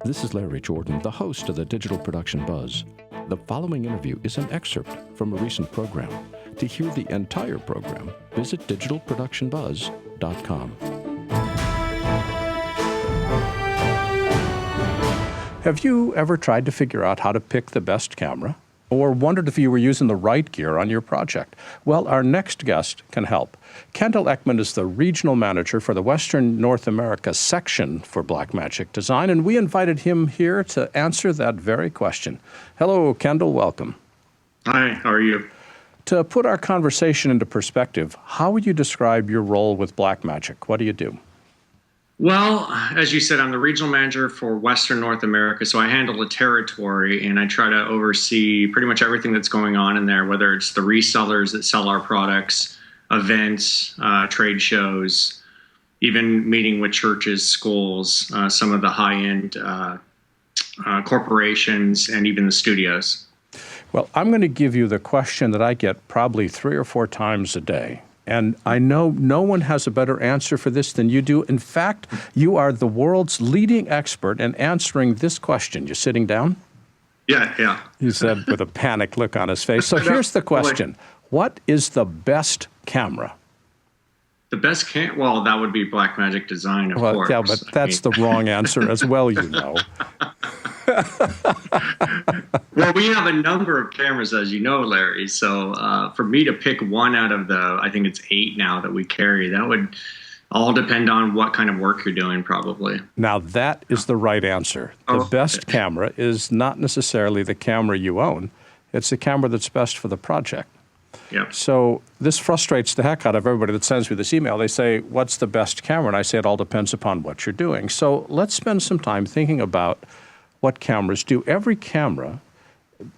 This is Larry Jordan, the host of the Digital Production Buzz. The following interview is an excerpt from a recent program. To hear the entire program, visit digitalproductionbuzz.com. Have you ever tried to figure out how to pick the best camera? Or wondered if you were using the right gear on your project? Well, our next guest can help. Kendall Eckman is the regional manager for the Western North America section for Blackmagic Design, and we invited him here to answer that very question. Hello, Kendall, welcome. Hi, how are you? To put our conversation into perspective, how would you describe your role with Blackmagic? What do you do? Well, as you said, I'm the regional manager for Western North America, so I handle the territory and I try to oversee pretty much everything that's going on in there, whether it's the resellers that sell our products, events, trade shows, even meeting with churches, schools, some of the high-end corporations, and even the studios. Well, I'm going to give you the question that I get probably 3 or 4 times a day. And I know no one has a better answer for this than you do. In fact, you are the world's leading expert in answering this question. You sitting down? Yeah. He said with a panicked look on his face. So here's the question. What is the best camera? The best well, that would be Blackmagic Design, of course. Yeah, but that's the wrong answer as well, you know. Well, we have a number of cameras, as you know, Larry. So for me to pick one out of the, I think it's 8 now that we carry, that would all depend on what kind of work you're doing, probably. Now, that is the right answer. The best camera is not necessarily the camera you own. It's the camera that's best for the project. Yep. So this frustrates the heck out of everybody that sends me this email. They say, what's the best camera? And I say, it all depends upon what you're doing. So let's spend some time thinking about what cameras do. Every camera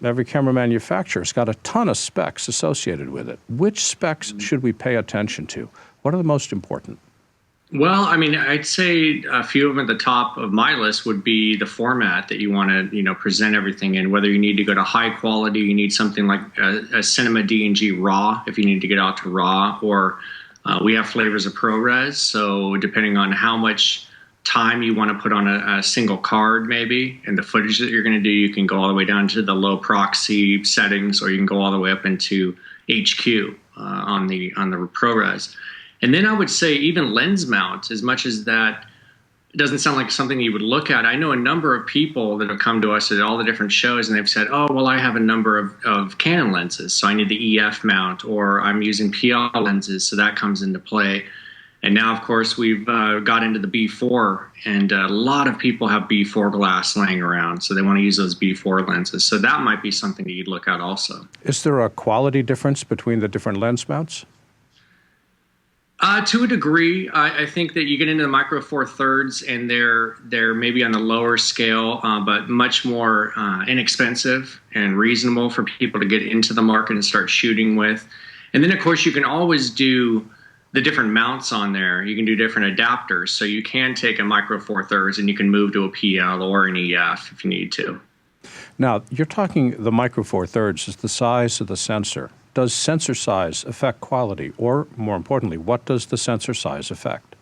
manufacturer has got a ton of specs associated with it. Which specs should we pay attention to? What are the most important? Well, I mean, I'd say a few of them at the top of my list would be the format that you want to, present everything in. Whether you need to go to high quality, you need something like a Cinema D&G RAW if you need to get out to RAW, or we have flavors of ProRes. So depending on how much time you want to put on a single card, maybe, and the footage that you're going to do, you can go all the way down to the low proxy settings, or you can go all the way up into HQ on the ProRes. And then I would say even lens mount, as much as that doesn't sound like something you would look at. I know a number of people that have come to us at all the different shows and they've said, oh, well, I have a number of Canon lenses, so I need the EF mount, or I'm using PL lenses, so that comes into play. And now, of course, we've got into the B4, and a lot of people have B4 glass laying around, so they want to use those B4 lenses. So that might be something that you'd look at also. Is there a quality difference between the different lens mounts? To a degree. I think that you get into the micro four thirds, and they're maybe on the lower scale, but much more inexpensive and reasonable for people to get into the market and start shooting with. And then, of course, you can always do the different mounts on there. You can do different adapters. So you can take a micro four thirds and you can move to a PL or an EF if you need to. Now, you're talking the micro four thirds is the size of the sensor. Does sensor size affect quality? Or more importantly, what does the sensor size affect?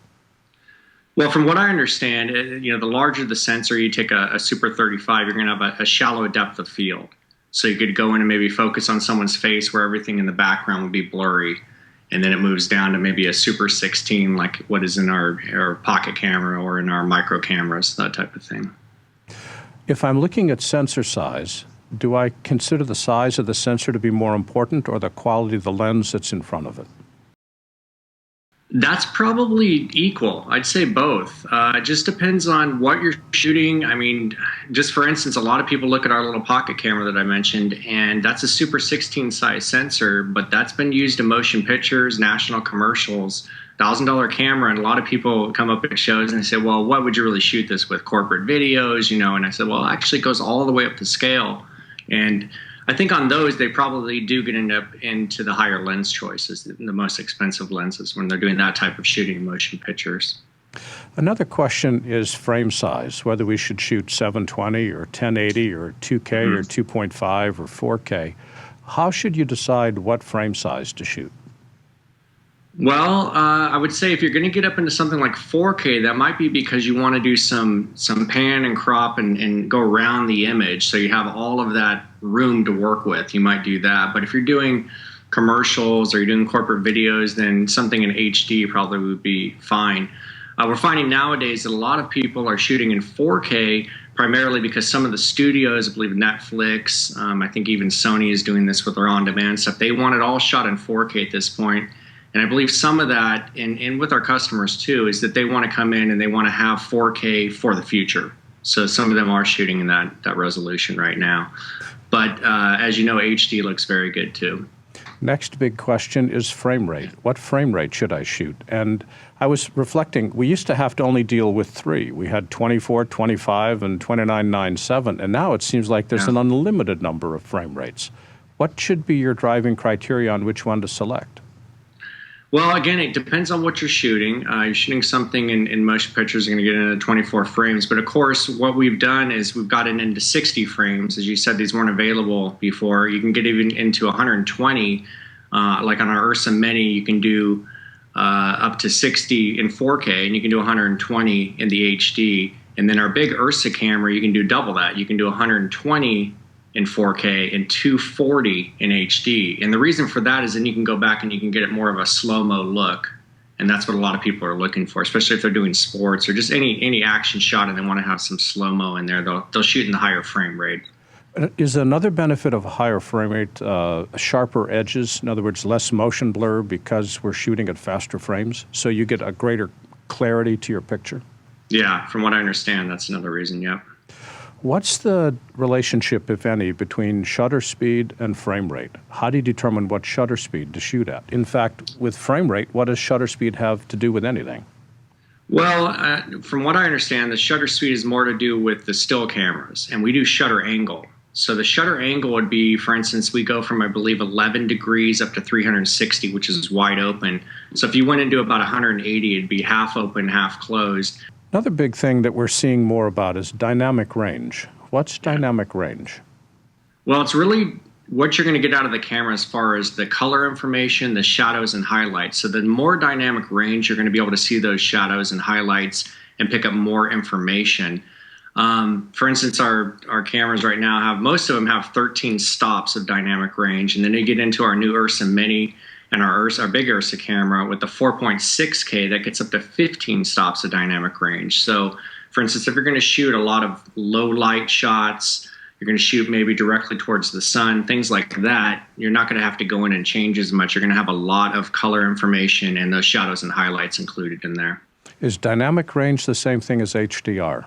Well, from what I understand, the larger the sensor, you take a Super 35, you're going to have a shallow depth of field. So you could go in and maybe focus on someone's face where everything in the background would be blurry. And then it moves down to maybe a Super 16, like what is in our pocket camera or in our micro cameras, that type of thing. If I'm looking at sensor size, do I consider the size of the sensor to be more important, or the quality of the lens that's in front of it? That's probably equal. I'd say both. It just depends on what you're shooting. I mean, just for instance, a lot of people look at our little pocket camera that I mentioned, and that's a Super 16 size sensor, but that's been used in motion pictures, national commercials, $1,000 camera. And a lot of people come up at shows and they say, well, what would you really shoot this with? Corporate videos, And I said, well, it actually goes all the way up to scale. And I think on those, they probably do get into the higher lens choices, the most expensive lenses, when they're doing that type of shooting in motion pictures. Another question is frame size, whether we should shoot 720 or 1080 or 2K or 2.5 or 4K. How should you decide what frame size to shoot? Well, I would say if you're going to get up into something like 4K, that might be because you want to do some pan and crop and go around the image, so you have all of that room to work with. You might do that, but if you're doing commercials or you're doing corporate videos, then something in HD probably would be fine. We're finding nowadays that a lot of people are shooting in 4K primarily because some of the studios, I believe Netflix, I think even Sony is doing this with their on-demand stuff. They want it all shot in 4K at this point. And I believe some of that, and with our customers too, is that they want to come in and they want to have 4K for the future. So some of them are shooting in that resolution right now. But as you know, HD looks very good too. Next big question is frame rate. What frame rate should I shoot? And I was reflecting, we used to have to only deal with three. We had 24, 25, and 29.97, and now it seems like there's an unlimited number of frame rates. What should be your driving criteria on which one to select? Well, again, it depends on what you're shooting. You're shooting something in motion pictures, you're going to get into 24 frames. But of course, what we've done is we've gotten into 60 frames. As you said, these weren't available before. You can get even into 120. Like on our Ursa Mini, you can do up to 60 in 4K, and you can do 120 in the HD. And then our big Ursa camera, you can do double that. You can do 120 in 4K and 240 in HD. And the reason for that is then you can go back and you can get it more of a slow-mo look. And that's what a lot of people are looking for, especially if they're doing sports or just any action shot and they want to have some slow-mo in there. They'll shoot in the higher frame rate. Is another benefit of a higher frame rate sharper edges? In other words, less motion blur because we're shooting at faster frames, so you get a greater clarity to your picture? Yeah, from what I understand, that's another reason, yep. What's the relationship, if any, between shutter speed and frame rate? How do you determine what shutter speed to shoot at? In fact, with frame rate, what does shutter speed have to do with anything? Well, from what I understand, the shutter speed is more to do with the still cameras, and we do shutter angle. So the shutter angle would be, for instance, we go from, I believe, 11 degrees up to 360, which is wide open. So if you went into about 180, it'd be half open, half closed. Another big thing that we're seeing more about is dynamic range. What's dynamic range? Well, it's really what you're going to get out of the camera as far as the color information, the shadows and highlights. So the more dynamic range, you're going to be able to see those shadows and highlights and pick up more information. For instance, our cameras right now most of them have 13 stops of dynamic range. And then you get into our new Ursa Mini and our big Ursa camera with the 4.6K that gets up to 15 stops of dynamic range. So for instance, if you're going to shoot a lot of low light shots, you're going to shoot maybe directly towards the sun, things like that, you're not going to have to go in and change as much. You're going to have a lot of color information and those shadows and highlights included in there. Is dynamic range the same thing as HDR?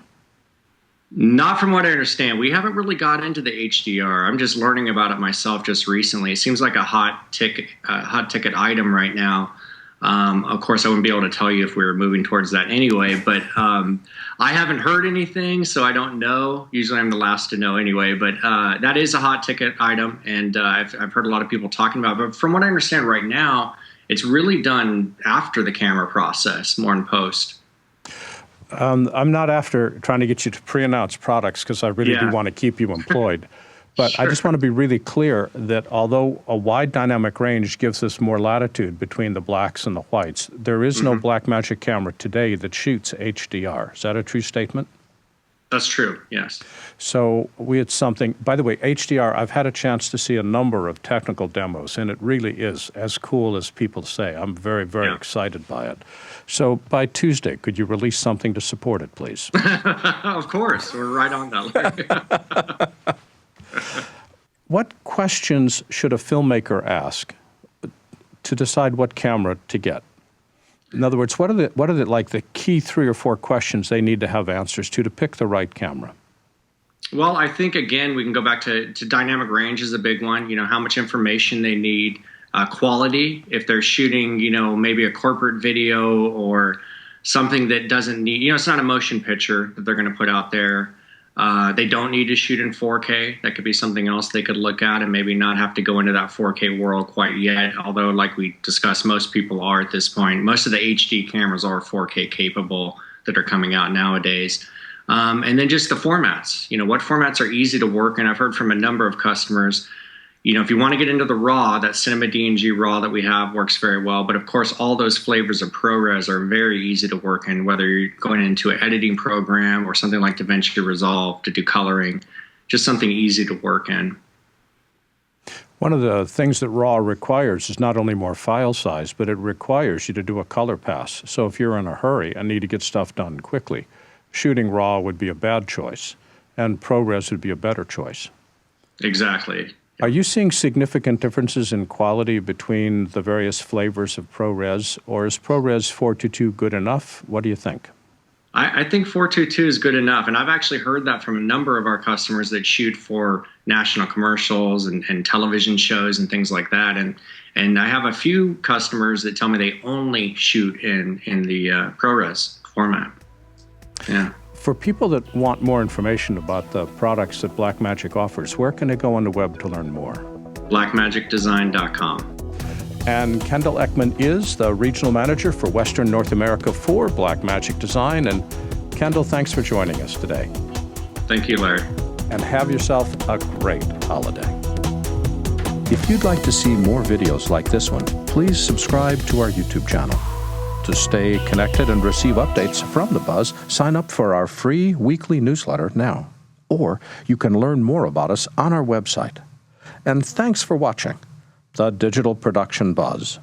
Not from what I understand. We haven't really got into the HDR. I'm just learning about it myself just recently. It seems like a hot ticket item right now. Of course, I wouldn't be able to tell you if we were moving towards that anyway, but I haven't heard anything, so I don't know. Usually I'm the last to know anyway, but that is a hot ticket item, and I've heard a lot of people talking about it. But from what I understand right now, it's really done after the camera process, more in post. I'm not after trying to get you to pre-announce products because I really do want to keep you employed. But sure. I just want to be really clear that although a wide dynamic range gives us more latitude between the blacks and the whites, there is no Blackmagic camera today that shoots HDR. Is that a true statement? That's true, yes. So we had something, by the way, HDR, I've had a chance to see a number of technical demos, and it really is as cool as people say. I'm very, very excited by it. So by Tuesday, could you release something to support it, please? Of course, we're right on that. What questions should a filmmaker ask to decide what camera to get? In other words, what are the like the key 3 or 4 questions they need to have answers to pick the right camera? Well, I think, again, we can go back to dynamic range is a big one. You know, how much information they need, quality. If they're shooting, you know, maybe a corporate video or something that doesn't need, you know, it's not a motion picture that they're going to put out there. They don't need to shoot in 4K. That could be something else they could look at and maybe not have to go into that 4K world quite yet. Although, like we discussed, most people are at this point. Most of the HD cameras are 4K capable that are coming out nowadays. And then just the formats. You know, what formats are easy to work in? I've heard from a number of customers, if you want to get into the raw, that Cinema D&G raw that we have works very well. But of course, all those flavors of ProRes are very easy to work in, whether you're going into an editing program or something like DaVinci Resolve to do coloring, just something easy to work in. One of the things that RAW requires is not only more file size, but it requires you to do a color pass. So if you're in a hurry and need to get stuff done quickly, shooting RAW would be a bad choice, and ProRes would be a better choice. Exactly. Are you seeing significant differences in quality between the various flavors of ProRes, or is ProRes 422 good enough? What do you think? I think 422 is good enough, and I've actually heard that from a number of our customers that shoot for national commercials and television shows and things like that. And I have a few customers that tell me they only shoot in the ProRes format. Yeah. For people that want more information about the products that Blackmagic offers, where can they go on the web to learn more? Blackmagicdesign.com. And Kendall Eckman is the Regional Manager for Western North America for Blackmagic Design. And Kendall, thanks for joining us today. Thank you, Larry. And have yourself a great holiday. If you'd like to see more videos like this one, please subscribe to our YouTube channel. To stay connected and receive updates from The Buzz, sign up for our free weekly newsletter now. Or you can learn more about us on our website. And thanks for watching The Digital Production Buzz.